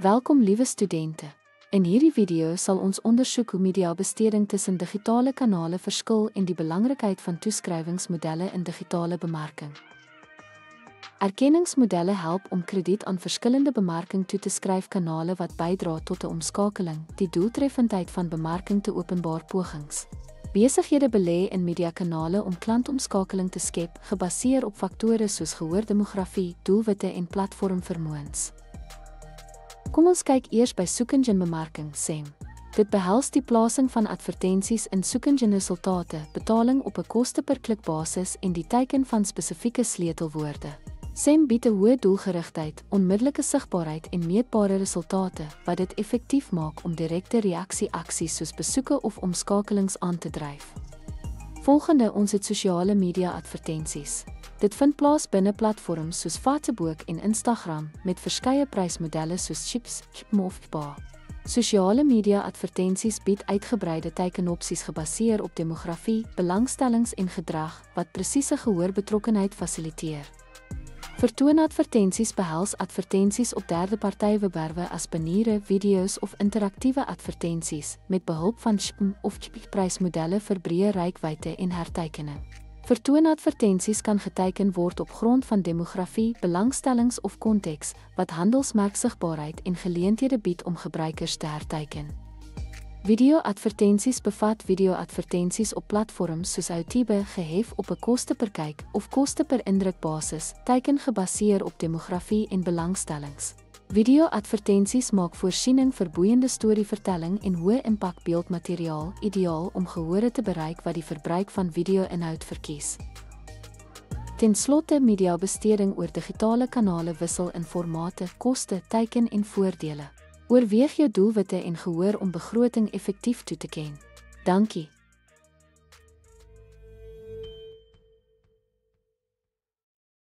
Welkom liewe studente. In hierdie video sal ons ondersoek hoe mediabesteding tussen digitale kanale verskil en die belangrikheid van toeskrywingsmodelle in digitale bemarking. Erkenningsmodelle help om krediet aan verskillende bemarking toe te skryf kanale wat bydra tot 'n omskakeling, die doeltreffendheid van bemarking te openbaar pogings. Besighede belê in mediakanale om klantomskakeling te skep, gebaseer op faktore soos gehoordemografie, doelwitte en platformvermoëns. Kom ons kyk eers by soek-enjin-bemarking, SEM. Dit behels die plasing van advertensies in soek-enjin-resultate, betaling op 'n koste-per-klik basis en die teiken van spesifieke sleutelwoorde. SEM bied 'n hoë doelgerigtheid, onmiddellike sigbaarheid en meetbare resultate, wat dit effektief maak om direkte reaksie-aksies soos besoeke of omskakelings aan te dryf. Volgende, ons het sosiale media advertensies. Dit vind plaas binne platforms soos Facebook en Instagram met verskeie prysmodelle soos Chips, Chipmofba. Sosiale media advertensies bied uitgebreide teikenopsies gebaseer op demografie, belangstellings en gedrag wat presiese gehoorbetrokkenheid fasiliteer. Vertoonadvertensies behels advertensies op derde-party-webwerwe as baniere, video's of interaktiewe advertensies met behulp van CPM of CPM-prysmodelle vir breë reikwyte en herteikening. Vertoonadvertensies kan geteiken word op grond van demografie, belangstellings of konteks wat handelsmerksigbaarheid en geleenthede bied om gebruikers te herteiken. Video-advertensies bevat video-advertensies op platforms soos YouTube gehef op 'n koste-per-kyk of koste-per-indruk basis, teiken gebaseer op demografie en belangstellings. Video-advertensies maak voorsiening vir boeiende storievertelling en hoë-impak beeldmateriaal, ideaal om gehore te bereik wat die verbruik van video-inhoud verkies. Ten slotte, mediabesteding oor digitale kanale wissel in formate, koste, teiken en voordele. Oorweeg jou doelwitte en gehoor om begroting effektief toe te ken. Dankie.